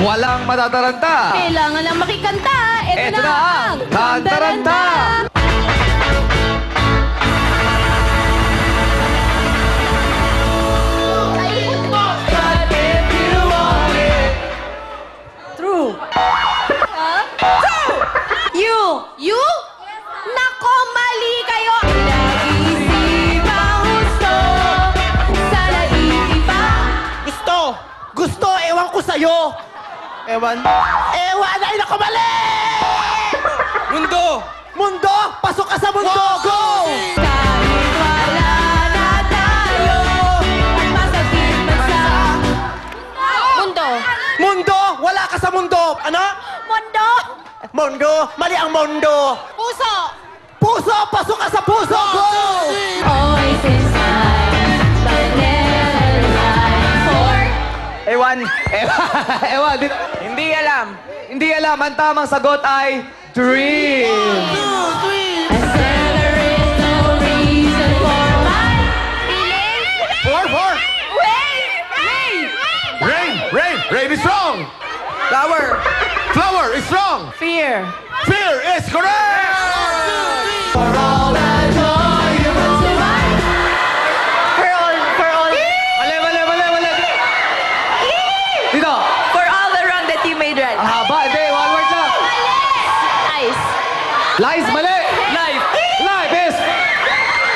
Walang matataranta. Kailangan lang makikanta. Ito na ang Kantaranta! True. True! You? Nako, mali kayo! Nag-iisipang gusto sa naiiba. Gusto, ewan ko sa'yo. Ewan, ay nako mali! Mundo, pasok ka sa mundo, go! Kahit wala na tayo at masakit man sa Mundo, wala ka sa mundo. Ano? Mundo, mali ang mundo. Puso, pasok ka sa puso, go! Always inside, but never right for Ewan. Hindi alam. Ang tamang sagot ay dream. I said there is no reason for my feelings. Four. Rain is wrong. Flower is wrong. Fear. Fear is correct. For all that joy you brought to life. For all. Mali. Dito. For all the wrong that you made right. Ang haba. Hindi, one word lang. Nice. Lies, mali. Life is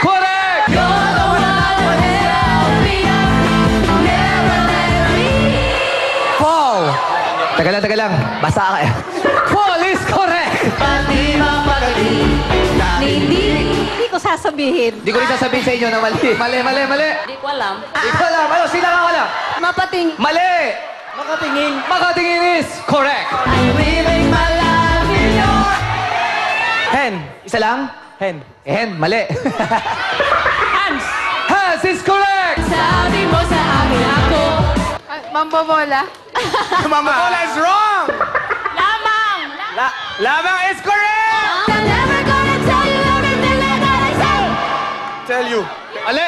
correct. You're the one who held me up, never let me. Fall. Taga lang. Basa ka. Fall is correct. Pati mapagaling. Hindi ko sasabihin. Hindi ko rin sasabihin sa inyo na mali. Mali. Hindi ko alam. Ikaw lang. Ano, sila ka lang. Mapating. Mali. Makatingin is correct. I'm living my life in your... Hen. Isa lang? Hen, mali. Hands. Hands is correct. Sabi mo sa akin ako. Mambobola. Mama Bola is wrong. Lamang. Lamang is correct. I'm never gonna tell you everything that I say. Tell you. Mali.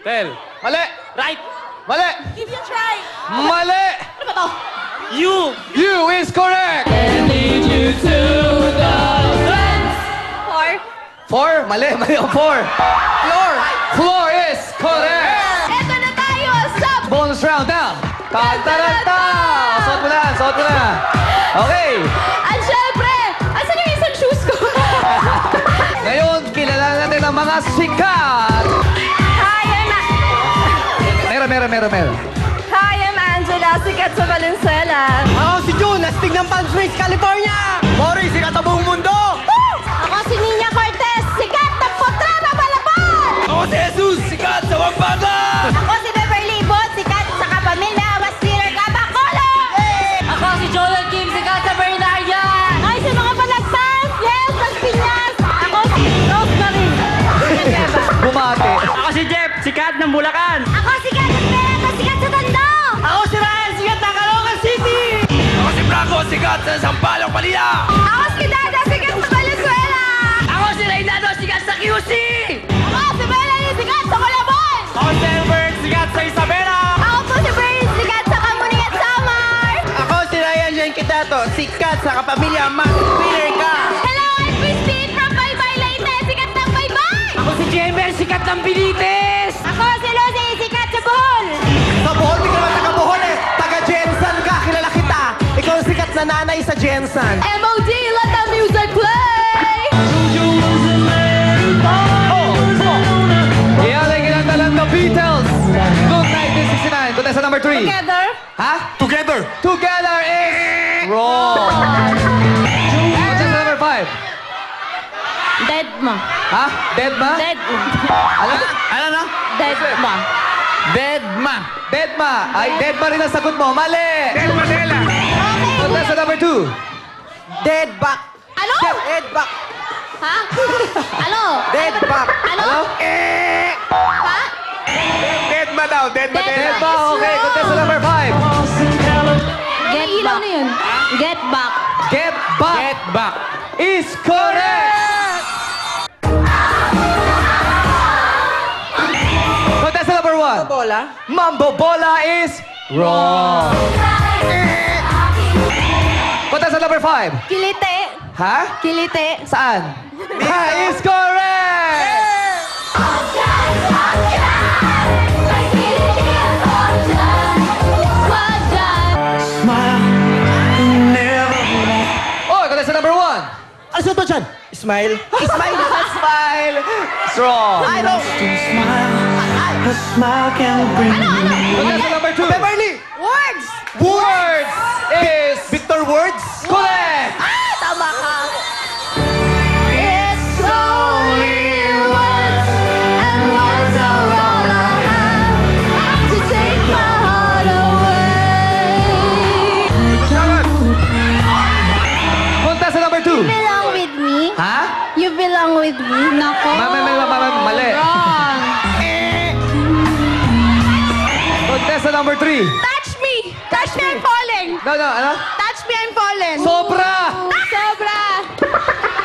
Tell. Mali. Right. Mali. Give you a try. Mali. Ano ba to? You is correct. And lead you to the fence. Four. Mali ang four. Floor is correct. Eto na tayo sa... Bonus round now. Kantaranta. Suot mo na. Okay. At syempre, asan yung isang shoes ko? Ngayon, kilala natin ang mga sikat. Hi, Meron. Hi, I'm Angela, sikat sa Valenzuela. Ako si June, astig ng Palm Springs, California! Mori, sikat sa buong mundo! Ako si Nina Cortez, sikat ng Potrama, Malabon! Ako si Jesus, sikat sa Pampanga! Ako si Beverly Bot, sikat sa Kapamilya, Wasiler, Bacolod! Ako si Joel Kim, sikat sa Bernardia! Ay, sa mga Panagtas, yes, Piñas! Ako si Rosemary. Bumate. Ako si Jeff, sikat ng Bulacan! Ako sikat sa Pera, sikat sa Tondo! Ako si Ryan, sikat ng Caloocan City! Ako si Franco, sikat sa Sampaloc, Manila! Ako si Dada, sikat sa Valenzuela! Ako si Reynaldo, sikat sa QC! Ako si Melanie, sikat sa Colabon! Ako si Albert, sikat sa Isabela! Ako po si Bernie, sikat sa Kamuning at Samar! Ako si Ryan Jen Quitato, sikat sa Kapamilya, Max Winner ka! Hello, I'm Christine from Baybay Leyte, sikat ng Baybay! Ako si Jemer, sikat ng Bilites! Ako si Lucy, sikat sa Bohol! Sa Bohol, di ka naman taga Bohol eh! Taga Jensen ka, kilala kita! Ikaw ang sikat na nanay sa Jensen! MOD, let the music play! Iyaling kinantalan ng Beatles. Noong 1969. Contestant number 3. Together. Ha? Together is wrong. Contestant number 5. Dead ma. Ha? Dead ma? Dead ma. Ano na? Dead ma. Dead ma. Ay, dead ma rin ang sagot mo. Mali. Okay, Contestant number 2. Dead back! ano? Dead back! Ha? Ano? Dead back! Ano? Ha? Dead ma daw! Dead ma! Dead ma. Okay. Contestant number 5. Get back. Na yun? Get back. Get back. Is correct. Contestant number 1. Bola? Mambo Bola is wrong. Contestant number 5. Kilite. Ha? Kilite. Saan? That is correct! Oh, contestant number 1. Ano sa ito dyan? Smile. Smile. Smile. Strong. I don't. A smile can bring me. Contestant number 2. Beverly. Words! Words is Victor Words. correct! Tama ka. It's only words, and words are all I have to take my heart away. Contestant number 2. Belong with me. Ha? You belong with me. Nako. Mali. Wrong. Contestant number 3. Touch me. Touch me, I'm falling. No, ano? Touch me, I'm falling. Sobra! Sobra.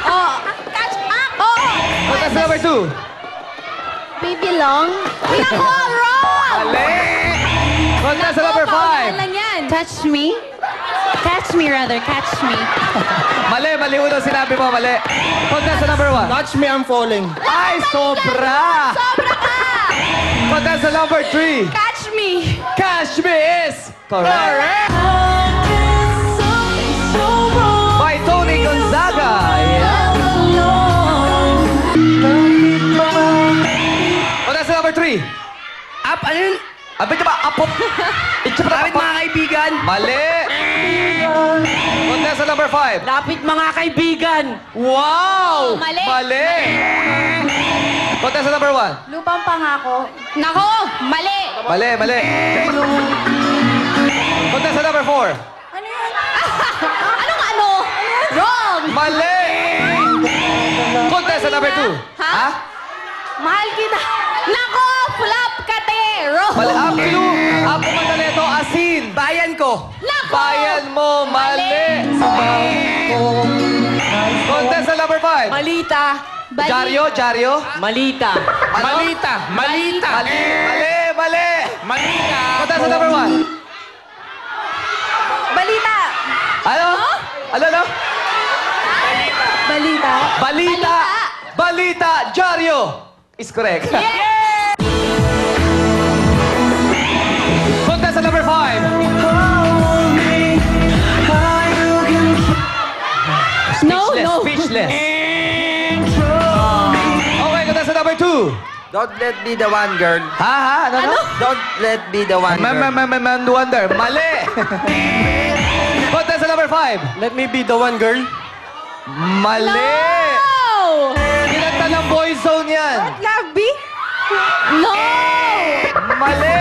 Oh. Touch me. Oh. Contestant number 2. We belong. Nako, wrong. Mali! Contestant number 5. Lang yan. Touch me. Catch me rather, catch me. Mali unang sinabi mo, mali. Contestant number 1. Touch me, I'm falling. Ay, sobra! Sobra ka. Contestant number 3. Catch me. Cash me is correct! By Tony Gonzaga. Yeah. Contestant number 3. Up, ano yun? Abit ka ba? Apop. Kapit mga kaibigan. Mali. Contestant number 5. Lapit mga kaibigan. Wow! Mali. Mali. Contestant number 1. Lupang pangako. Nako, mali. Mali. Contestant number 4. Ano yan? Anong ano? Wrong. Mali. Contestant number 2. Ha? Mahal kita. Nako, flop ka te. Wrong. Mali. Ang clue. Ang kumanta nito, asin. Bayan ko. Nako. Bayan mo, mali. Contestant number 5. Malita. Jaryo? Malita. Ano? Malita. Mali. Malita. Contestant number 1. Balita. Ano? Ano? Balita. Balita. Jaryo. Is correct. Yeah. Contestant number 5. No. Speechless. Okay, contestant number 2. Don't let be the one girl. Ha? Ano? Don't let be the one girl. Man wonder. Mali. Contestant number 5. Let me be the one girl. Mali. No. Kinanta ng boy zone yan. Gabi? No. Mali.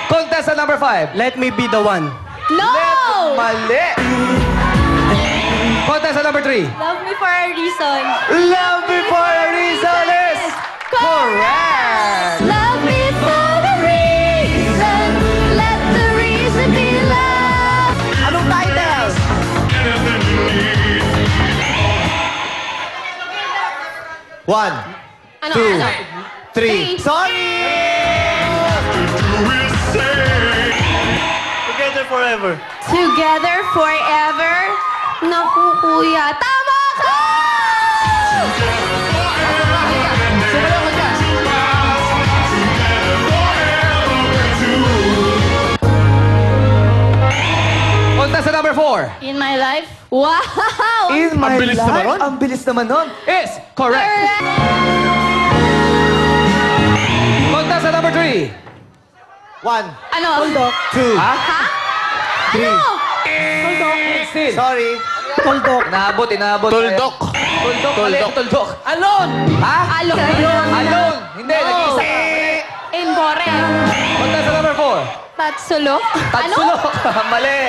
Contestant number 5. Let me be the one. No. Mali. Contestant number 3. Love me for a reason. Love before a reason is correct. Love me for a reason. Let the reason be love. Anong title? One, Ano? Two. Ano? 3. Sorry! Together forever. Together forever. Naku, kuya. Tama ka! Contestant number 4. In my life? Wow! In my bilis life, naman nun. ang bilis naman nun. Is correct. Correct. Contestant number 3. 1, Ano? 2, Ha? Ha? 3. Ano? 16. Sorry. Tuldok. Inaabot. Tuldok. Tuldok. Alone. Ha? Alone. Alone. Hindi, nag-iisa ka. Incorrect. Contestant number 4. Tatsulo? Tatsulo. Mali.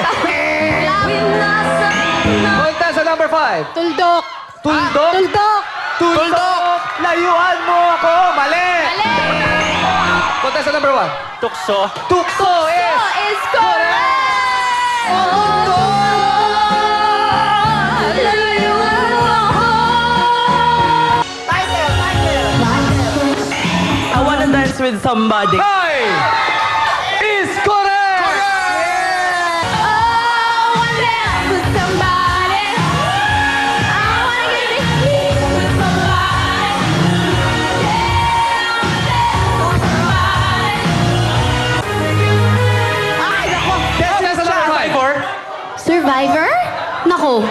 Contestant number 5. Tuldok. Tuldok. Tuldok. Tuldok. Layuan mo ako. Mali. Mali. Contestant number 1. Tukso. Tukso is... Oh, is correct. Layuan mo ako. I wanna dance with somebody. Hi! Is correct! Oh, one left. Survivor? Naku,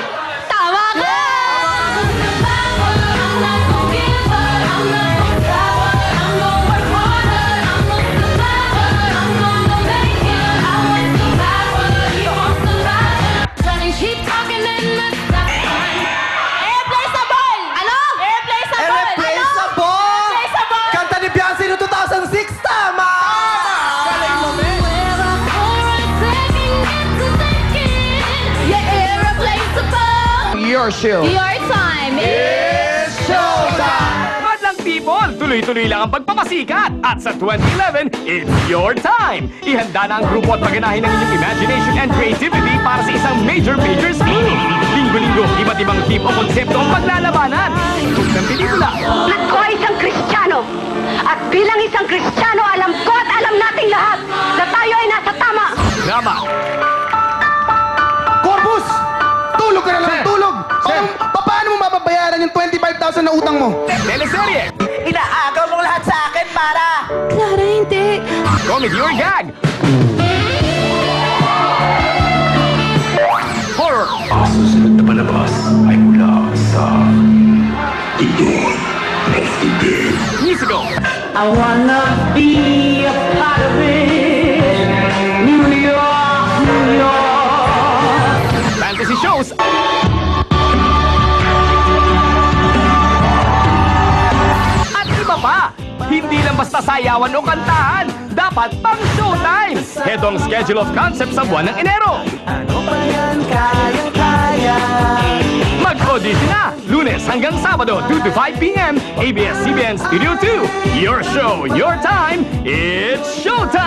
tama ka! Irreplaceable! Ano? Irreplaceable! Irreplaceable! Irreplaceable! Kanta ni Beyonce noong 2006, tama! Galing mo, men. Yeah, irreplaceable! Your show. Your time is Showtime! Madlang people, tuloy-tuloy lang ang pagpapasikat. At sa 2011, it's your time. Ihanda na ang grupo at paganahin ng inyong imagination and creativity para sa isang major scene. Linggo-linggo, iba't ibang team o konsepto ang paglalabanan. Tugtog ng pelikula, Ako ay isang Kristiyano. At bilang isang Kristiyano, alam ko at alam nating lahat na tayo ay nasa tama. drama, Corpus! Tulog ka na lang, Sir! tulog! Sir! Paano mo mababayaran yung 25,000 na utang mo? teleserye, Inaagaw mo lahat sa akin para... Clara, hindi. comedy or gag, horror, Ang susunod na palabas ay mula sa musical, I wanna be a part of it. New York, New York. fantasy shows, at iba pa. Hindi lang basta sayawan o kantahan, dapat pang showtime. Heto ang schedule of concept sa buwan ng Enero. Ano pa yan kayang-kaya? Mag-audition na! Lunes hanggang Sabado, 2 to 5 p.m. ABS-CBN Studio 2. Your show, your time, it's showtime!